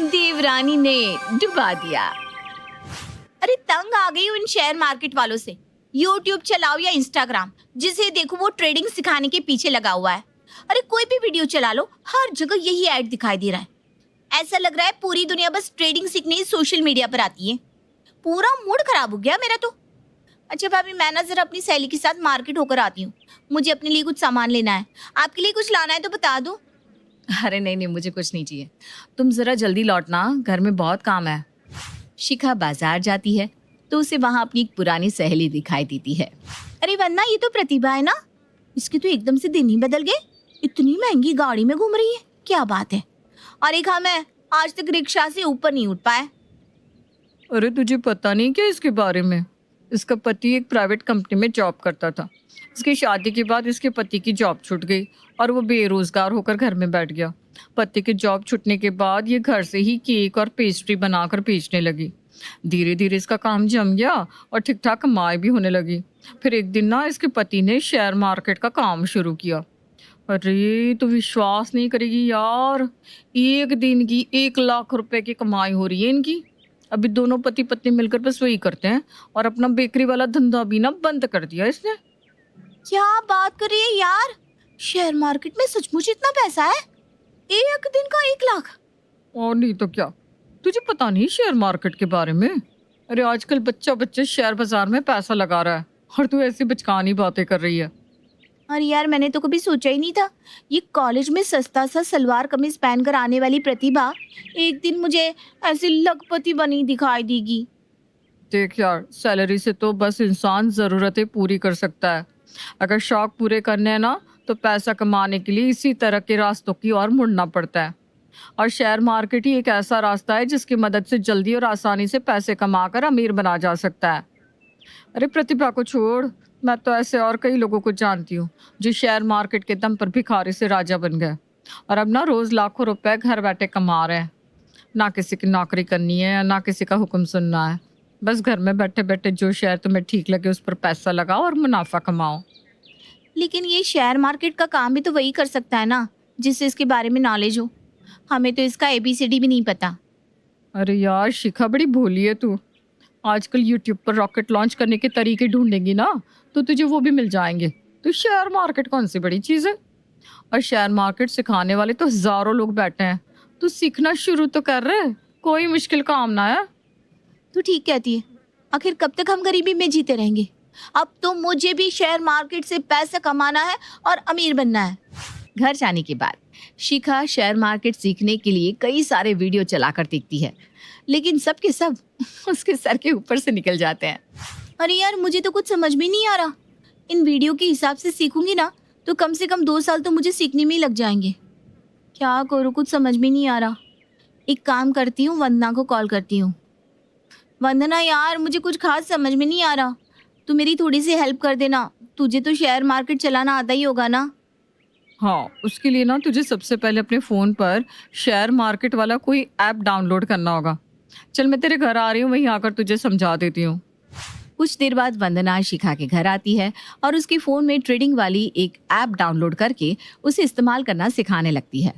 देवरानी ने डुबा दिया। अरे तंग आ गई उन शेयर मार्केट वालों से। यूट्यूब चलाओ या इंस्टाग्राम, जिसे देखो वो ट्रेडिंग सिखाने के पीछे लगा हुआ है। अरे कोई भी वीडियो चला लो, हर जगह यही ऐड दिखाई दे रहा है। ऐसा लग रहा है पूरी दुनिया बस ट्रेडिंग सीखने ही सोशल मीडिया पर आती है। पूरा मूड खराब हो गया मेरा तो। अच्छा भाभी, मैं ना जरा अपनी सहेली के साथ मार्केट होकर आती हूँ। मुझे अपने लिए कुछ सामान लेना है। आपके लिए कुछ लाना है तो बता दो। अरे नहीं, मुझे कुछ नहीं चाहिए। तुम जरा जल्दी लौटना, घर में बहुत काम है। शिखा बाजार जाती है तो उसे वहां अपनी एक पुरानी सहेली दिखाई देती है। अरे वरना ये तो प्रतिभा है ना। इसके तो एकदम से दिन ही बदल गए। इतनी महंगी गाड़ी में घूम रही है, क्या बात है। और एक हम है, आज तक रिक्शा से ऊपर नहीं उठ पाया। अरे तुझे पता नहीं क्या इसके बारे में? इसका पति एक प्राइवेट कंपनी में जॉब करता था। इसकी शादी के बाद इसके पति की जॉब छूट गई और वो बेरोजगार होकर घर में बैठ गया। पति के जॉब छूटने के बाद ये घर से ही केक और पेस्ट्री बनाकर बेचने लगी। धीरे धीरे इसका काम जम गया और ठीक ठाक कमाई भी होने लगी। फिर एक दिन ना इसके पति ने शेयर मार्केट का काम शुरू किया। अरे तो विश्वास नहीं करेगी यार, एक दिन की 1 लाख रुपए की कमाई हो रही है इनकी। अभी दोनों पति पत्नी मिलकर बस वही करते हैं और अपना बेकरी वाला धंधा भी ना बंद कर दिया इसने। क्या बात कर रही है यार, शेयर मार्केट में सचमुच इतना पैसा है? एक दिन का 1 लाख? और नहीं तो क्या, तुझे पता नहीं शेयर मार्केट के बारे में? अरे आजकल बच्चे शेयर बाजार में पैसा लगा रहा है और तू ऐसी बचकानी बातें कर रही है। अरे यार, मैंने तो कभी सोचा ही नहीं था ये कॉलेज में सस्ता सा सलवार कमीज पहनकर आने वाली प्रतिभा एक दिन मुझे ऐसी लखपति बनी दिखाई देगी। देख यार, सैलरी से तो बस इंसान ज़रूरतें पूरी कर सकता है। अगर शौक पूरे करने हैं ना तो पैसा कमाने के लिए इसी तरह के रास्तों की ओर मुड़ना पड़ता है। और शेयर मार्केट ही एक ऐसा रास्ता है जिसकी मदद से जल्दी और आसानी से पैसे कमाकर अमीर बना जा सकता है। अरे प्रतिभा को छोड़, मैं तो ऐसे और कई लोगों को जानती हूँ जो शेयर मार्केट के दम पर भिखारी से राजा बन गए और अब ना रोज लाखों रुपए घर बैठे कमा रहे हैं। ना किसी की नौकरी करनी है ना किसी का हुक्म सुनना है, बस घर में बैठे बैठे जो शेयर तुम्हें ठीक लगे उस पर पैसा लगाओ और मुनाफा कमाओ। लेकिन ये शेयर मार्केट का काम भी तो वही कर सकता है ना जिससे इसके बारे में नॉलेज हो। हमें तो इसका ABCD भी नहीं पता। अरे यार शिखा, बड़ी भोली है तू। आजकल यूट्यूब पर रॉकेट लॉन्च करने के तरीके ढूंढेंगी ना तो तुझे वो भी मिल जाएंगे। तो शेयर मार्केट कौन सी बड़ी चीज़ है? और शेयर मार्केट सिखाने वाले तो हजारों लोग बैठे हैं। तू सीखना शुरू तो कर रहे, कोई मुश्किल काम ना है। तू ठीक कहती है। आखिर कब तक हम गरीबी में जीते रहेंगे? अब तो मुझे भी शेयर मार्केट से पैसा कमाना है और अमीर बनना है। घर जाने के बाद शिखा शेयर मार्केट सीखने के लिए कई सारे वीडियो चलाकर देखती है, लेकिन सब के सब उसके सर के ऊपर से निकल जाते हैं। अरे यार, मुझे तो कुछ समझ में नहीं आ रहा। इन वीडियो के हिसाब से सीखूंगी ना तो कम से कम 2 साल तो मुझे सीखने में ही लग जाएंगे। क्या करूँ, कुछ समझ में नहीं आ रहा। एक काम करती हूँ, वंदना को कॉल करती हूँ। वंदना यार, मुझे कुछ खास समझ में नहीं आ रहा, तू मेरी थोड़ी सी हेल्प कर देना। तुझे तो शेयर मार्केट चलाना आता ही होगा ना? हाँ, उसके लिए ना तुझे सबसे पहले अपने फ़ोन पर शेयर मार्केट वाला कोई ऐप डाउनलोड करना होगा। चल मैं तेरे घर आ रही हूँ, वहीं आकर तुझे समझा देती हूँ। कुछ देर बाद वंदना शिखा के घर आती है और उसके फ़ोन में ट्रेडिंग वाली एक ऐप डाउनलोड करके उसे इस्तेमाल करना सिखाने लगती है।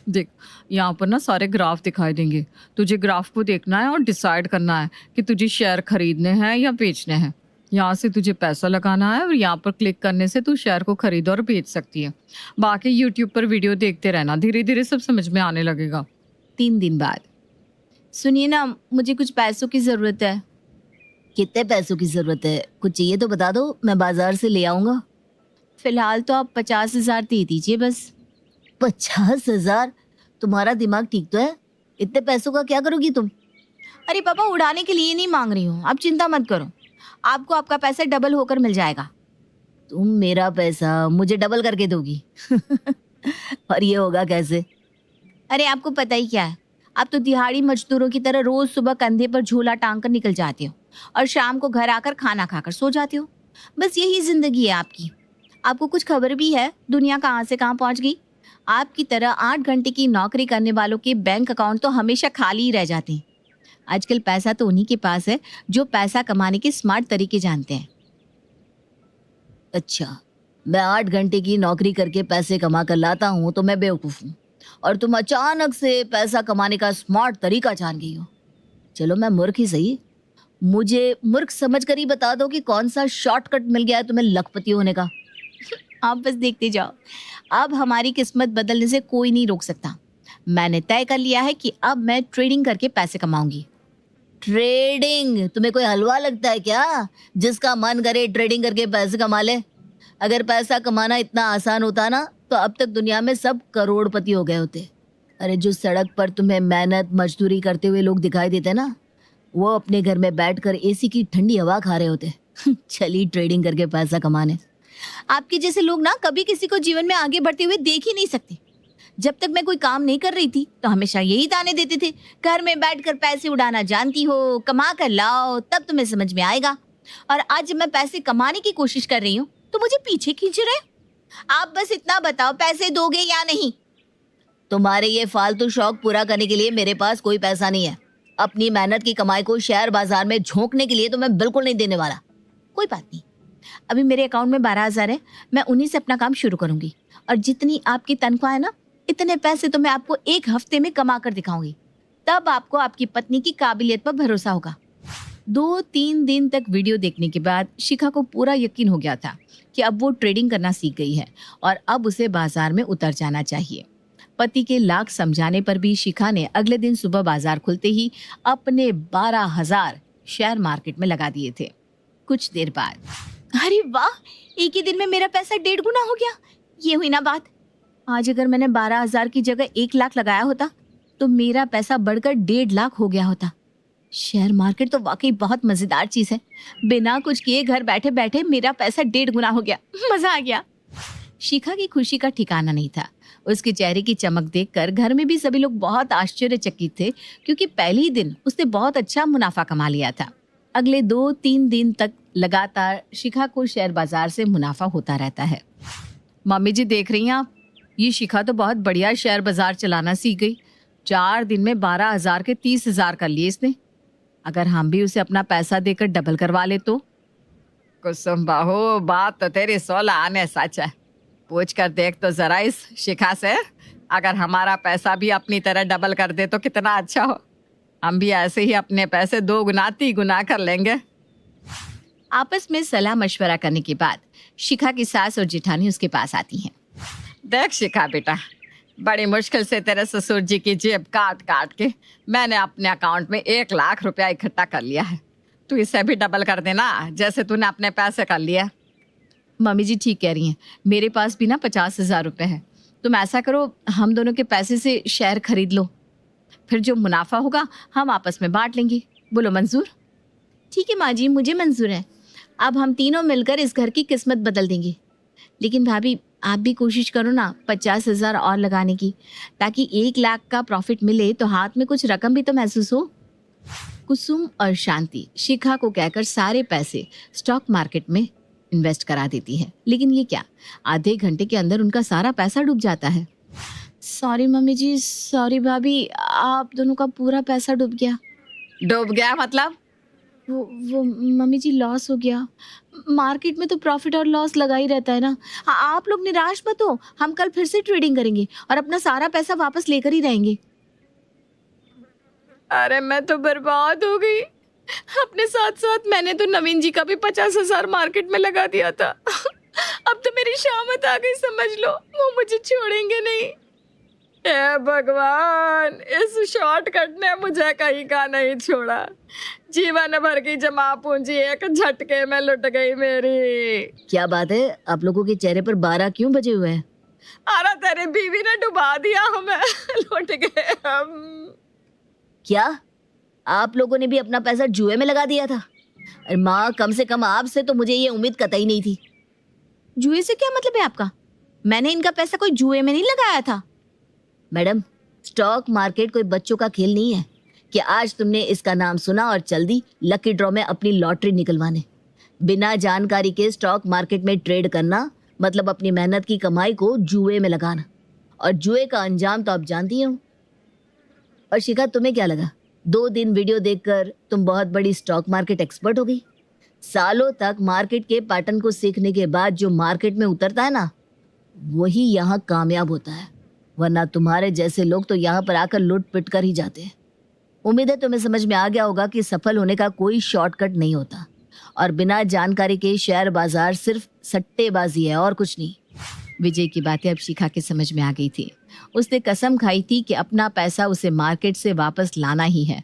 देख, यहाँ पर ना सारे ग्राफ दिखाई देंगे। तुझे ग्राफ को देखना है और डिसाइड करना है कि तुझे शेयर खरीदने हैं या बेचने हैं। यहाँ से तुझे पैसा लगाना है और यहाँ पर क्लिक करने से तू शेयर को खरीद और बेच सकती है। बाकी यूट्यूब पर वीडियो देखते रहना, धीरे धीरे सब समझ में आने लगेगा। 3 दिन बाद। सुनिए ना, मुझे कुछ पैसों की ज़रूरत है। कितने पैसों की जरूरत है? कुछ चाहिए तो बता दो, मैं बाजार से ले आऊंगा। फिलहाल तो आप 50,000 दे दीजिए बस। 50,000? तुम्हारा दिमाग ठीक तो है? इतने पैसों का क्या करोगी तुम? अरे पापा, उड़ाने के लिए नहीं मांग रही हूँ, आप चिंता मत करो। आपको आपका पैसा डबल होकर मिल जाएगा। तुम मेरा पैसा मुझे डबल करके दोगी? और ये होगा कैसे? अरे आपको पता ही क्या है, आप तो दिहाड़ी मजदूरों की तरह रोज सुबह कंधे पर झोला टांग कर निकल जाते हो और शाम को घर आकर खाना खाकर सो जाते हो। बस यही जिंदगी है आपकी। आपको कुछ खबर भी है दुनिया कहाँ से कहाँ पहुँच गई? आपकी तरह 8 घंटे की नौकरी करने वालों के बैंक अकाउंट तो हमेशा खाली ही रह जाते हैं। आजकल पैसा तो उन्हीं के पास है जो पैसा कमाने के स्मार्ट तरीके जानते हैं। अच्छा, मैं 8 घंटे की नौकरी करके पैसे कमा कर लाता हूँ तो मैं बेवकूफ़ हूँ, और तुम अचानक से पैसा कमाने का स्मार्ट तरीका जान गई हो। चलो मैं मूर्ख ही सही, मुझे मूर्ख समझकर ही बता दो कि कौन सा शॉर्टकट मिल गया है तुम्हें लखपति होने का। आप बस देखते जाओ, अब हमारी किस्मत बदलने से कोई नहीं रोक सकता। मैंने तय कर लिया है कि अब मैं ट्रेडिंग करके पैसे कमाऊंगी। ट्रेडिंग? तुम्हें कोई हलवा लगता है क्या जिसका मन करे ट्रेडिंग करके पैसे कमा ले? अगर पैसा कमाना इतना आसान होता ना तो अब तक दुनिया में सब करोड़पति हो गए होते। अरे जो सड़क पर तुम्हें मेहनत मजदूरी करते हुए लोग दिखाई देते ना, वो अपने घर में बैठकर एसी की ठंडी हवा खा रहे होते। चली ट्रेडिंग करके पैसा कमाने। आपके जैसे लोग ना कभी किसी को जीवन में आगे बढ़ते हुए देख ही नहीं सकते। जब तक मैं कोई काम नहीं कर रही थी तो हमेशा यही ताने देते थे, घर में बैठकर पैसे उड़ाना जानती हो, कमा कर लाओ तब तुम्हें समझ में आएगा। और आज जब मैं पैसे कमाने की कोशिश कर रही हूँ तो मुझे पीछे खींच रहे। आप बस इतना बताओ, पैसे दोगे या नहीं? तुम्हारे ये फालतू शौक पूरा करने के लिए मेरे पास कोई पैसा नहीं है। अपनी मेहनत की कमाई को शेयर बाजार में झोंकने के लिए तो मैं बिल्कुल नहीं देने वाला। कोई बात नहीं, अभी मेरे अकाउंट में 12,000 है, मैं उन्हीं से अपना काम शुरू करूंगी। और जितनी आपकी तनख्वाह है ना, इतने पैसे तो मैं आपको 1 हफ्ते में कमा कर दिखाऊंगी। तब आपको आपकी पत्नी की काबिलियत पर भरोसा होगा। 2-3 दिन तक वीडियो देखने के बाद शिखा को पूरा यकीन हो गया था कि अब वो ट्रेडिंग करना सीख गई है और अब उसे बाजार में उतर जाना चाहिए। पति के लाख समझाने पर भी शिखा ने अगले दिन सुबह बाजार खुलते ही अपने 12,000 शेयर मार्केट में लगा दिए थे। कुछ देर बाद, अरे वाह, एक ही दिन में मेरा पैसा 1.5 गुना हो गया। ये हुई ना बात। आज अगर मैंने 12,000 की जगह 1 लाख लगाया होता तो मेरा पैसा बढ़कर 1.5 लाख हो गया होता। शेयर मार्केट तो वाकई बहुत मजेदार चीज है। बिना कुछ किए घर बैठे बैठे मेरा पैसा 1.5 गुना हो गया। मजा आ गया। शिखा की खुशी का ठिकाना नहीं था। उसके चेहरे की चमक देखकर घर में भी सभी लोग बहुत आश्चर्यचकित थे, क्योंकि पहले ही दिन उसने बहुत अच्छा मुनाफा कमा लिया था। अगले 2-3 दिन तक लगातार शिखा को शेयर बाजार से मुनाफा होता रहता है। मम्मी जी देख रही हैं आप, ये शिखा तो बहुत बढ़िया शेयर बाजार चलाना सीख गई। 4 दिन में 12,000 के 30,000 कर लिए इसने। अगर हम भी उसे अपना पैसा देकर डबल करवा ले तो? कुसुम बहू, बात तो तेरी 16 आने सच है। पूछ कर देख तो जरा इस शिखा से, अगर हमारा पैसा भी अपनी तरह डबल कर दे तो कितना अच्छा हो। हम भी ऐसे ही अपने पैसे 2 गुना 3 गुना कर लेंगे। आपस में सलाह मशवरा करने के बाद शिखा की सास और जेठानी उसके पास आती हैं। देख शिखा बेटा, बड़ी मुश्किल से तेरे ससुर जी की जेब काट काट के मैंने अपने अकाउंट में 1 लाख रुपया इकट्ठा कर लिया है। तू इसे भी डबल कर देना जैसे तूने अपने पैसे कर लिया। मम्मी जी ठीक कह रही हैं, मेरे पास भी ना 50,000 रुपये है। तुम ऐसा करो, हम दोनों के पैसे से शेयर खरीद लो, फिर जो मुनाफा होगा हम आपस में बांट लेंगे। बोलो मंजूर? ठीक है माँ जी, मुझे मंजूर है। अब हम तीनों मिलकर इस घर की किस्मत बदल देंगे। लेकिन भाभी, आप भी कोशिश करो ना 50,000 और लगाने की, ताकि 1 लाख का प्रॉफिट मिले तो हाथ में कुछ रकम भी तो महसूस हो। कुसुम और शांति शिखा को कहकर सारे पैसे स्टॉक मार्केट में इन्वेस्ट करा देती है। लेकिन ये क्या, आधे घंटे के अंदर उनका सारा पैसा डूब जाता है। सॉरी मम्मी जी, सॉरी भाभी, आप दोनों का पूरा पैसा डूब गया। डूब गया मतलब? वो मम्मी जी, लॉस हो गया। मार्केट में तो प्रॉफिट और लॉस लगा ही रहता है ना। आप लोग निराश मत हो, हम कल फिर से ट्रेडिंग करेंगे और अपना सारा पैसा वापस लेकर ही रहेंगे। अरे मैं तो बर्बाद हो गई। अपने साथ साथ मैंने तो नवीन जी का भी 50,000 मार्केट में लगा दिया था। अब तो मेरी शामत आ गई, समझ लो। वो मुझे छोड़ेंगे नहीं। हे भगवान, इस शॉर्टकट ने मुझे कहीं का नहीं छोड़ा। जीवन भर की जमा पूंजी एक झटके में लुट गई मेरी। क्या बात है, आप लोगों के चेहरे पर 12 क्यों बजे हुए हैं? अरे तेरी बीवी ने डुबा दिया हमें, लुट गए हम। क्या आप लोगों ने भी अपना पैसा जुए में लगा दिया था? अरे माँ, कम से कम आपसे तो मुझे ये उम्मीद कतई नहीं थी। जुए से क्या मतलब है आपका? मैंने इनका पैसा कोई जुए में नहीं लगाया था। मैडम, स्टॉक मार्केट कोई बच्चों का खेल नहीं है कि आज तुमने इसका नाम सुना और चल दी लकी ड्रॉ में अपनी लॉटरी निकलवाने। बिना जानकारी के स्टॉक मार्केट में ट्रेड करना मतलब अपनी मेहनत की कमाई को जुए में लगाना, और जुए का अंजाम तो आप जानती हो। और शिखा, तुम्हें क्या लगा 2 दिन वीडियो देखकर तुम बहुत बड़ी स्टॉक मार्केट एक्सपर्ट हो गई? सालों तक मार्केट के पैटर्न को सीखने के बाद जो मार्केट में उतरता है ना, वही यहाँ कामयाब होता है। वरना तुम्हारे जैसे लोग तो यहाँ पर आकर लूट पिट कर ही जाते हैं। उम्मीद है तुम्हें समझ में आ गया होगा कि सफल होने का कोई शॉर्टकट नहीं होता और बिना जानकारी के शेयर बाजार सिर्फ सट्टेबाजी है और कुछ नहीं। विजय की बातें अब शिखा के समझ में आ गई थी। उसने कसम खाई थी कि अपना पैसा उसे मार्केट से वापस लाना ही है।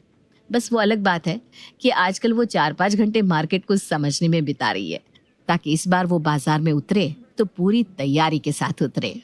बस वो अलग बात है कि आजकल वो 4-5 घंटे मार्केट को समझने में बिता रही है, ताकि इस बार वो बाजार में उतरे तो पूरी तैयारी के साथ उतरे।